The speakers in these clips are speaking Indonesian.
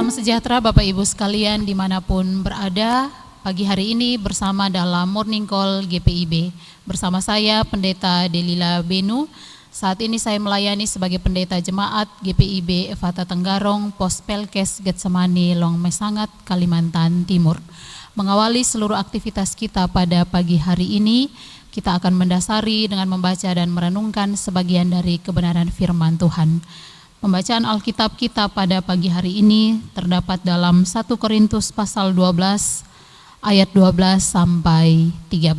Salam sejahtera Bapak Ibu sekalian dimanapun berada. Pagi hari ini bersama dalam Morning Call GPIB. Bersama saya Pendeta Delila Benu. Saat ini saya melayani sebagai Pendeta Jemaat GPIB Efata Tenggarong, Pos Pelkes Getsemani, Long Mesangat, Kalimantan Timur. Mengawali seluruh aktivitas kita pada pagi hari ini, kita akan mendasari dengan membaca dan merenungkan sebagian dari kebenaran firman Tuhan. Pembacaan Alkitab kita pada pagi hari ini terdapat dalam 1 Korintus pasal 12 ayat 12 sampai 13.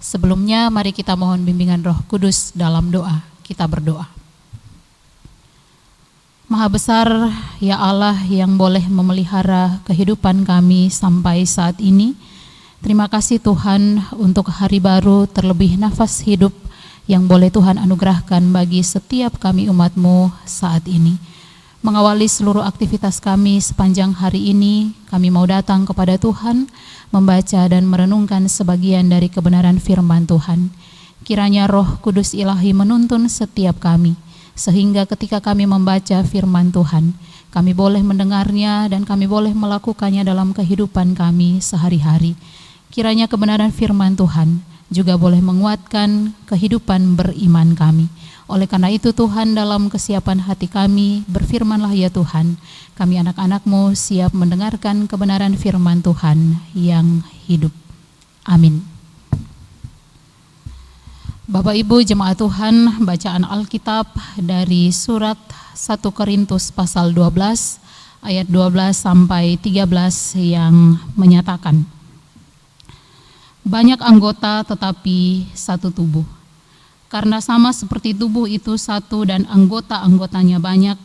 Sebelumnya mari kita mohon bimbingan Roh Kudus dalam doa. Kita berdoa. Maha besar ya Allah yang boleh memelihara kehidupan kami sampai saat ini. Terima kasih Tuhan untuk hari baru, terlebih nafas hidup yang boleh Tuhan anugerahkan bagi setiap kami umat-Mu saat ini. Mengawali seluruh aktivitas kami sepanjang hari ini, kami mau datang kepada Tuhan, membaca dan merenungkan sebagian dari kebenaran firman Tuhan. Kiranya Roh Kudus Ilahi menuntun setiap kami, sehingga ketika kami membaca firman Tuhan, kami boleh mendengarnya dan kami boleh melakukannya dalam kehidupan kami sehari-hari. Kiranya kebenaran firman Tuhan juga boleh menguatkan kehidupan beriman kami. Oleh karena itu Tuhan, dalam kesiapan hati kami, berfirmanlah ya Tuhan, kami anak-anak-Mu siap mendengarkan kebenaran firman Tuhan yang hidup. Amin. Bapak Ibu jemaat Tuhan, bacaan Alkitab dari surat 1 Korintus pasal 12 ayat 12 sampai 13 yang menyatakan, banyak anggota tetapi satu tubuh. Karena sama seperti tubuh itu satu dan anggota-anggotanya banyak,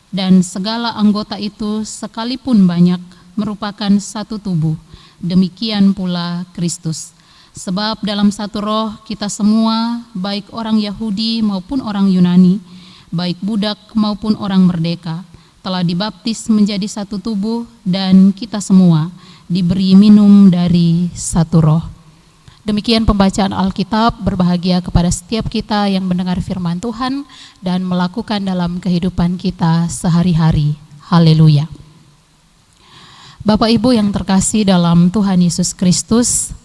dan segala anggota itu sekalipun banyak merupakan satu tubuh, demikian pula Kristus. Sebab dalam satu roh kita semua, baik orang Yahudi maupun orang Yunani, baik budak maupun orang merdeka, telah dibaptis menjadi satu tubuh, dan kita semua diberi minum dari satu roh. Demikian pembacaan Alkitab. Berbahagia kepada setiap kita yang mendengar firman Tuhan dan melakukan dalam kehidupan kita sehari-hari. Haleluya. Bapak Ibu yang terkasih dalam Tuhan Yesus Kristus,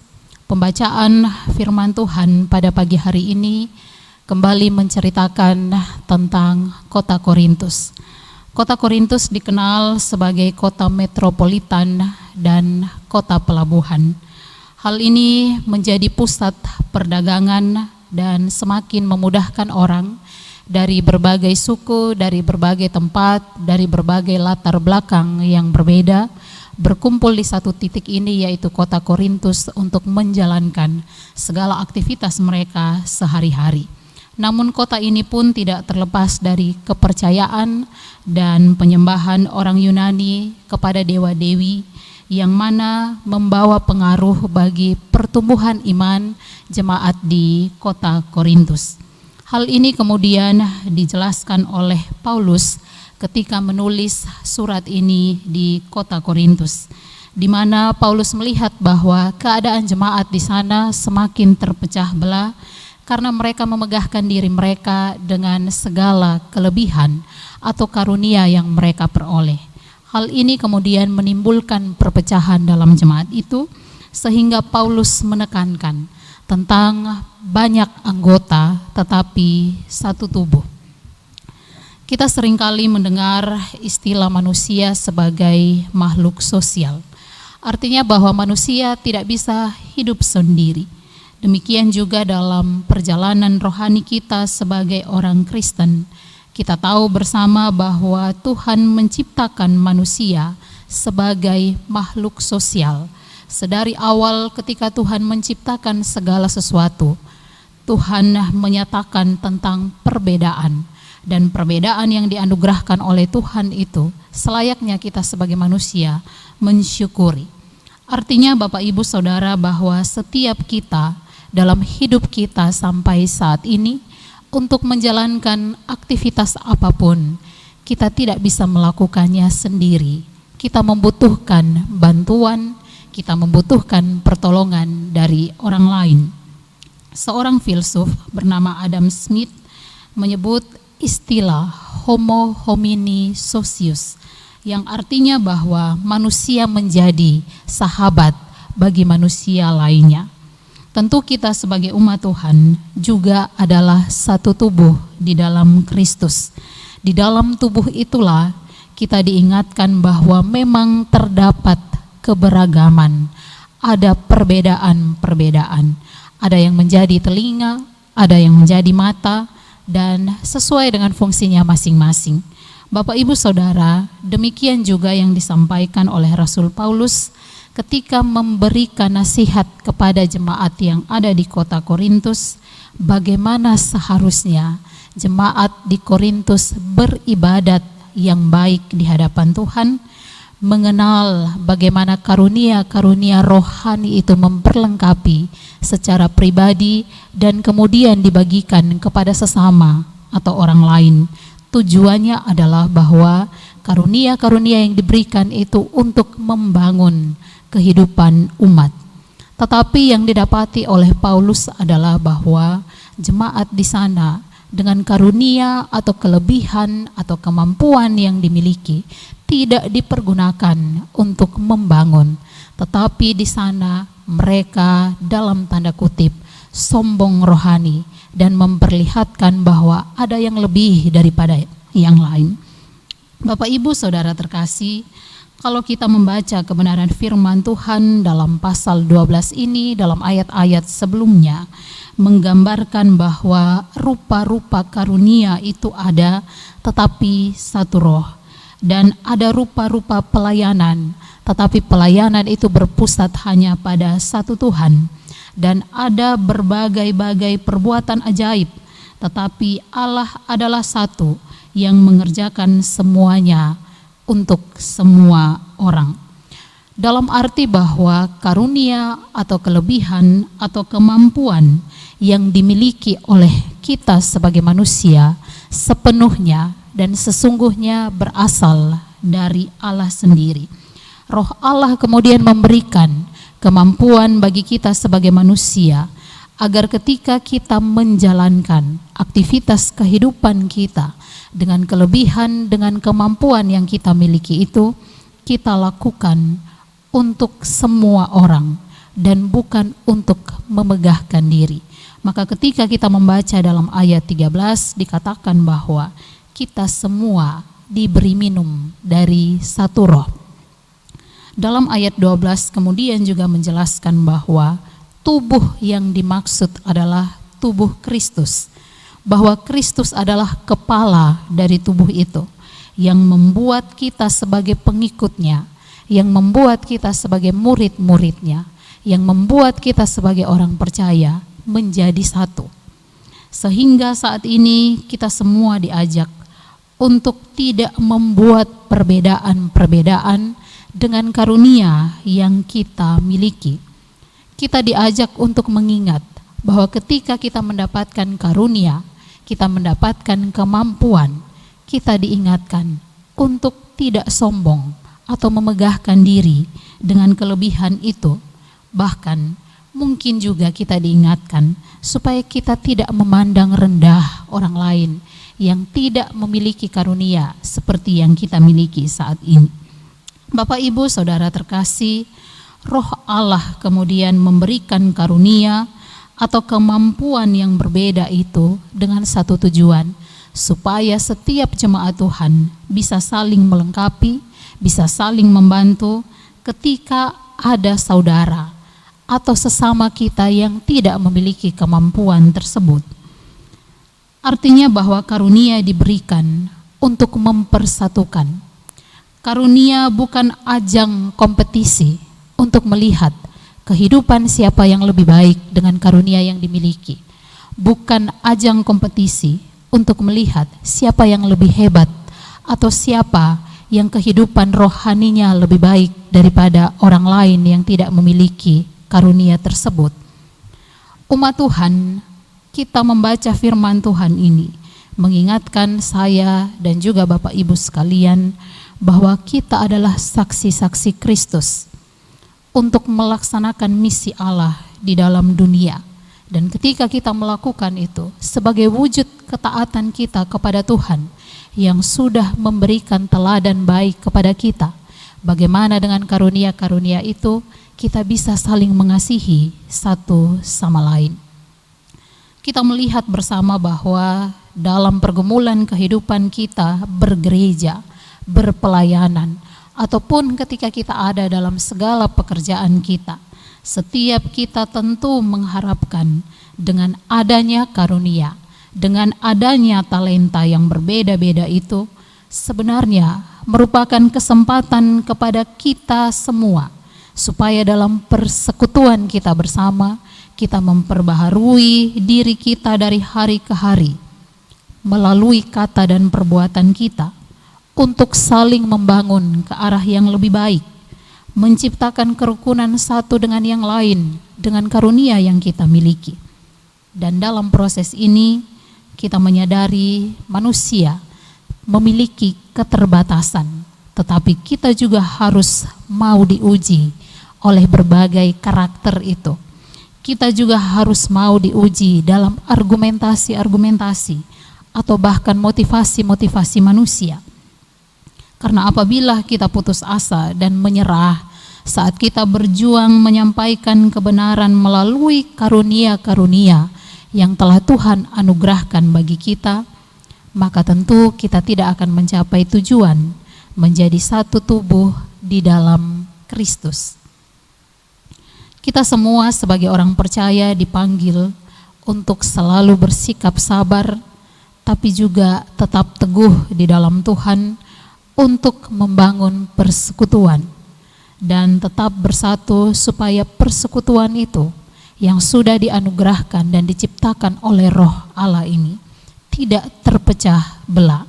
pembacaan firman Tuhan pada pagi hari ini kembali menceritakan tentang kota Korintus. Kota Korintus dikenal sebagai kota metropolitan dan kota pelabuhan. Hal ini menjadi pusat perdagangan dan semakin memudahkan orang dari berbagai suku, dari berbagai tempat, dari berbagai latar belakang yang berbeda, berkumpul di satu titik ini, yaitu kota Korintus, untuk menjalankan segala aktivitas mereka sehari-hari. Namun kota ini pun tidak terlepas dari kepercayaan dan penyembahan orang Yunani kepada dewa-dewi, yang mana membawa pengaruh bagi pertumbuhan iman jemaat di kota Korintus. Hal ini kemudian dijelaskan oleh Paulus ketika menulis surat ini di kota Korintus, di mana Paulus melihat bahwa keadaan jemaat di sana semakin terpecah belah karena mereka memegahkan diri mereka dengan segala kelebihan atau karunia yang mereka peroleh. Hal ini kemudian menimbulkan perpecahan dalam jemaat itu, sehingga Paulus menekankan tentang banyak anggota tetapi satu tubuh. Kita seringkali mendengar istilah manusia sebagai makhluk sosial. Artinya bahwa manusia tidak bisa hidup sendiri. Demikian juga dalam perjalanan rohani kita sebagai orang Kristen. Kita tahu bersama bahwa Tuhan menciptakan manusia sebagai makhluk sosial. Sedari awal ketika Tuhan menciptakan segala sesuatu, Tuhan menyatakan tentang perbedaan. Dan perbedaan yang dianugerahkan oleh Tuhan itu selayaknya kita sebagai manusia mensyukuri. Artinya Bapak Ibu Saudara, bahwa setiap kita dalam hidup kita sampai saat ini, untuk menjalankan aktivitas apapun, kita tidak bisa melakukannya sendiri. Kita membutuhkan bantuan, kita membutuhkan pertolongan dari orang lain. Seorang filsuf bernama Adam Smith menyebut istilah homo homini socius, yang artinya bahwa manusia menjadi sahabat bagi manusia lainnya. Tentu kita sebagai umat Tuhan juga adalah satu tubuh di dalam Kristus. Di dalam tubuh itulah kita diingatkan bahwa memang terdapat keberagaman, ada perbedaan-perbedaan. Ada yang menjadi telinga, ada yang menjadi mata, dan sesuai dengan fungsinya masing-masing. Bapak Ibu Saudara, demikian juga yang disampaikan oleh Rasul Paulus ketika memberikan nasihat kepada jemaat yang ada di kota Korintus, bagaimana seharusnya jemaat di Korintus beribadat yang baik di hadapan Tuhan, mengenal bagaimana karunia-karunia rohani itu memperlengkapi secara pribadi dan kemudian dibagikan kepada sesama atau orang lain. Tujuannya adalah bahwa karunia-karunia yang diberikan itu untuk membangun kehidupan umat. Tetapi yang didapati oleh Paulus adalah bahwa jemaat di sana dengan karunia atau kelebihan atau kemampuan yang dimiliki tidak dipergunakan untuk membangun, tetapi di sana mereka dalam tanda kutip sombong rohani dan memperlihatkan bahwa ada yang lebih daripada yang lain. Bapak Ibu Saudara terkasih, kalau kita membaca kebenaran firman Tuhan dalam pasal 12 ini, dalam ayat-ayat sebelumnya, menggambarkan bahwa rupa-rupa karunia itu ada, tetapi satu roh. Dan ada rupa-rupa pelayanan, tetapi pelayanan itu berpusat hanya pada satu Tuhan. Dan ada berbagai-bagai perbuatan ajaib, tetapi Allah adalah satu yang mengerjakan semuanya untuk semua orang. Dalam arti bahwa karunia atau kelebihan atau kemampuan yang dimiliki oleh kita sebagai manusia sepenuhnya dan sesungguhnya berasal dari Allah sendiri. Roh Allah kemudian memberikan kemampuan bagi kita sebagai manusia agar ketika kita menjalankan aktivitas kehidupan kita dengan kelebihan, dengan kemampuan yang kita miliki itu, kita lakukan untuk semua orang dan bukan untuk memegahkan diri. Maka ketika kita membaca dalam ayat 13 dikatakan bahwa kita semua diberi minum dari satu roh. Dalam ayat 12 kemudian juga menjelaskan bahwa tubuh yang dimaksud adalah tubuh Kristus. Bahwa Kristus adalah kepala dari tubuh itu, yang membuat kita sebagai pengikutnya, yang membuat kita sebagai murid-muridnya, yang membuat kita sebagai orang percaya menjadi satu. Sehingga saat ini kita semua diajak untuk tidak membuat perbedaan-perbedaan dengan karunia yang kita miliki. Kita diajak untuk mengingat bahwa ketika kita mendapatkan karunia, kita mendapatkan kemampuan, kita diingatkan untuk tidak sombong atau memegahkan diri dengan kelebihan itu. Bahkan mungkin juga kita diingatkan supaya kita tidak memandang rendah orang lain yang tidak memiliki karunia seperti yang kita miliki saat ini. Bapak Ibu Saudara terkasih, Roh Allah kemudian memberikan karunia atau kemampuan yang berbeda itu dengan satu tujuan, supaya setiap jemaat Tuhan bisa saling melengkapi, bisa saling membantu ketika ada saudara atau sesama kita yang tidak memiliki kemampuan tersebut. Artinya bahwa karunia diberikan untuk mempersatukan. Karunia bukan ajang kompetisi untuk melihat kehidupan siapa yang lebih baik dengan karunia yang dimiliki. Bukan ajang kompetisi untuk melihat siapa yang lebih hebat atau siapa yang kehidupan rohaninya lebih baik daripada orang lain yang tidak memiliki karunia tersebut. Umat Tuhan, kita membaca firman Tuhan ini mengingatkan saya dan juga Bapak Ibu sekalian bahwa kita adalah saksi-saksi Kristus untuk melaksanakan misi Allah di dalam dunia. Dan ketika kita melakukan itu sebagai wujud ketaatan kita kepada Tuhan, yang sudah memberikan teladan baik kepada kita. Bagaimana dengan karunia-karunia itu kita bisa saling mengasihi satu sama lain. Kita melihat bersama bahwa dalam pergumulan kehidupan kita bergereja, berpelayanan, ataupun ketika kita ada dalam segala pekerjaan kita, setiap kita tentu mengharapkan dengan adanya karunia, dengan adanya talenta yang berbeda-beda itu sebenarnya merupakan kesempatan kepada kita semua supaya dalam persekutuan kita bersama kita memperbaharui diri kita dari hari ke hari melalui kata dan perbuatan kita untuk saling membangun ke arah yang lebih baik, menciptakan kerukunan satu dengan yang lain dengan karunia yang kita miliki. Dan dalam proses ini kita menyadari manusia memiliki keterbatasan, tetapi kita juga harus mau diuji oleh berbagai karakter itu. Kita juga harus mau diuji dalam argumentasi-argumentasi atau bahkan motivasi-motivasi manusia. Karena apabila kita putus asa dan menyerah saat kita berjuang menyampaikan kebenaran melalui karunia-karunia yang telah Tuhan anugerahkan bagi kita, maka tentu kita tidak akan mencapai tujuan menjadi satu tubuh di dalam Kristus. Kita semua sebagai orang percaya dipanggil untuk selalu bersikap sabar, tapi juga tetap teguh di dalam Tuhan untuk membangun persekutuan dan tetap bersatu supaya persekutuan itu yang sudah dianugerahkan dan diciptakan oleh Roh Allah ini tidak terpecah belah.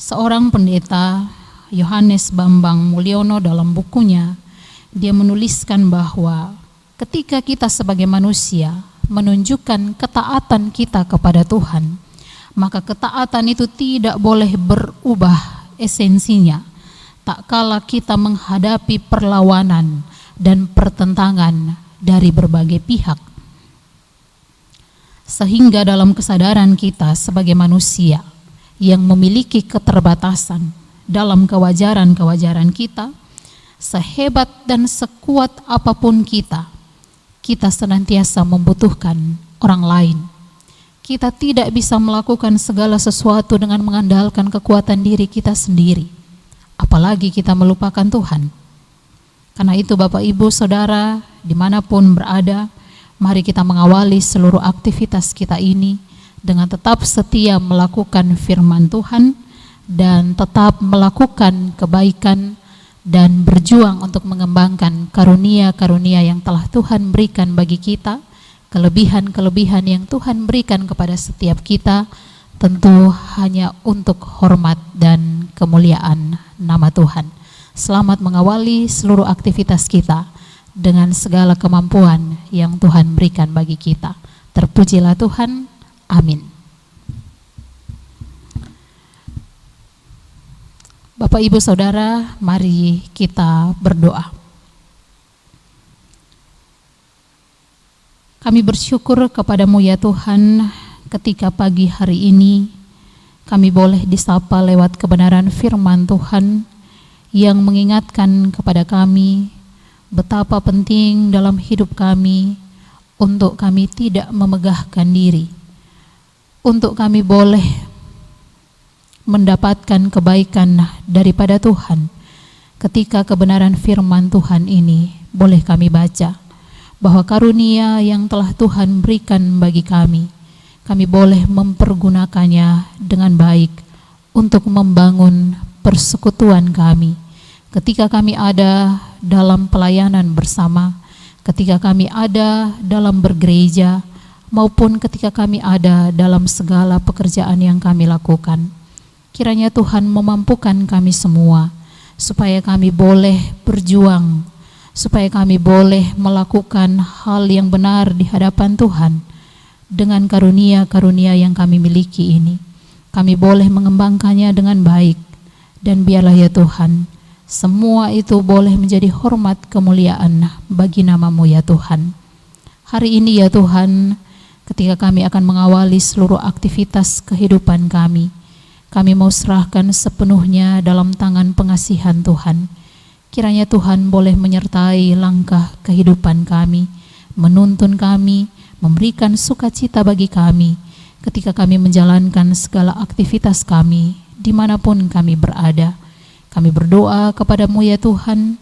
Seorang pendeta, Yohanes Bambang Mulyono, dalam bukunya dia menuliskan bahwa ketika kita sebagai manusia menunjukkan ketaatan kita kepada Tuhan, maka ketaatan itu tidak boleh berubah esensinya tak kala kita menghadapi perlawanan dan pertentangan dari berbagai pihak. Sehingga dalam kesadaran kita sebagai manusia yang memiliki keterbatasan dalam kewajaran-kewajaran kita, sehebat dan sekuat apapun kita senantiasa membutuhkan orang lain. Kita tidak bisa melakukan segala sesuatu dengan mengandalkan kekuatan diri kita sendiri, apalagi kita melupakan Tuhan. Karena itu Bapak Ibu Saudara dimanapun berada, mari kita mengawali seluruh aktivitas kita ini dengan tetap setia melakukan firman Tuhan dan tetap melakukan kebaikan dan berjuang untuk mengembangkan karunia-karunia yang telah Tuhan berikan bagi kita, kelebihan-kelebihan yang Tuhan berikan kepada setiap kita, tentu hanya untuk hormat dan kemuliaan nama Tuhan. Selamat mengawali seluruh aktivitas kita dengan segala kemampuan yang Tuhan berikan bagi kita. Terpujilah Tuhan. Amin. Bapak Ibu Saudara, mari kita berdoa. Kami bersyukur kepadamu ya Tuhan, ketika pagi hari ini kami boleh disapa lewat kebenaran firman Tuhan yang mengingatkan kepada kami betapa penting dalam hidup kami untuk kami tidak memegahkan diri, untuk kami boleh mendapatkan kebaikan daripada Tuhan. Ketika kebenaran firman Tuhan ini boleh kami baca bahwa karunia yang telah Tuhan berikan bagi kami boleh mempergunakannya dengan baik untuk membangun persekutuan kami. Ketika kami ada dalam pelayanan bersama, ketika kami ada dalam bergereja, maupun ketika kami ada dalam segala pekerjaan yang kami lakukan, kiranya Tuhan memampukan kami semua supaya kami boleh berjuang, supaya kami boleh melakukan hal yang benar di hadapan Tuhan dengan karunia-karunia yang kami miliki ini. Kami boleh mengembangkannya dengan baik, dan biarlah ya Tuhan, semua itu boleh menjadi hormat kemuliaan bagi nama-Mu ya Tuhan. Hari ini ya Tuhan, ketika kami akan mengawali seluruh aktivitas kehidupan kami kami mau serahkan sepenuhnya dalam tangan pengasihan Tuhan. Kiranya Tuhan boleh menyertai langkah kehidupan kami, menuntun kami, memberikan sukacita bagi kami ketika kami menjalankan segala aktivitas kami dimanapun kami berada. Kami berdoa kepadamu ya Tuhan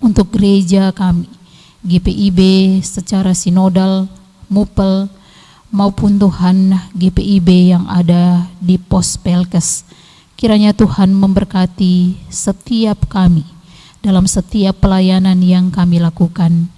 untuk gereja kami, GPIB secara sinodal, MUPEL, maupun Tuhan GPIB yang ada di pos Pelkes. Kiranya Tuhan memberkati setiap kami dalam setiap pelayanan yang kami lakukan.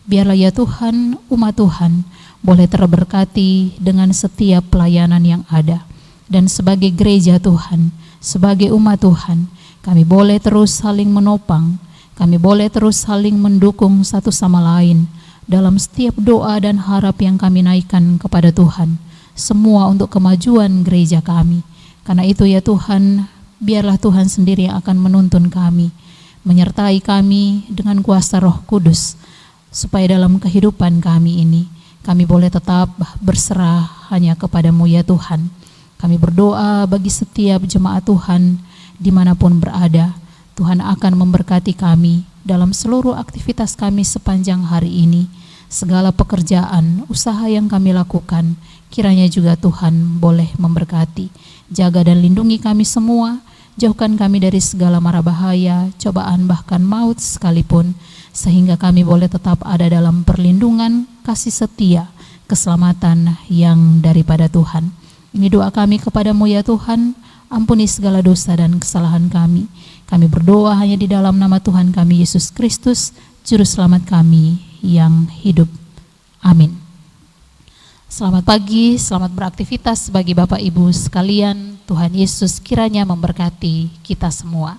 Biarlah ya Tuhan, umat Tuhan boleh terberkati dengan setiap pelayanan yang ada. Dan sebagai gereja Tuhan, sebagai umat Tuhan, kami boleh terus saling menopang, kami boleh terus saling mendukung satu sama lain dalam setiap doa dan harap yang kami naikkan kepada Tuhan, semua untuk kemajuan gereja kami. Karena itu ya Tuhan, biarlah Tuhan sendiri yang akan menuntun kami, menyertai kami dengan kuasa Roh Kudus, supaya dalam kehidupan kami ini, kami boleh tetap berserah hanya kepadamu ya Tuhan. Kami berdoa bagi setiap jemaat Tuhan dimanapun berada. Tuhan akan memberkati kami dalam seluruh aktivitas kami sepanjang hari ini. Segala pekerjaan, usaha yang kami lakukan, kiranya juga Tuhan boleh memberkati. Jaga dan lindungi kami semua, jauhkan kami dari segala mara bahaya, cobaan bahkan maut sekalipun, sehingga kami boleh tetap ada dalam perlindungan, kasih setia, keselamatan yang daripada Tuhan. Ini doa kami kepadamu ya Tuhan, ampuni segala dosa dan kesalahan kami. Kami berdoa hanya di dalam nama Tuhan kami Yesus Kristus, Juru Selamat kami yang hidup. Amin. Selamat pagi, selamat beraktivitas bagi Bapak Ibu sekalian. Tuhan Yesus kiranya memberkati kita semua.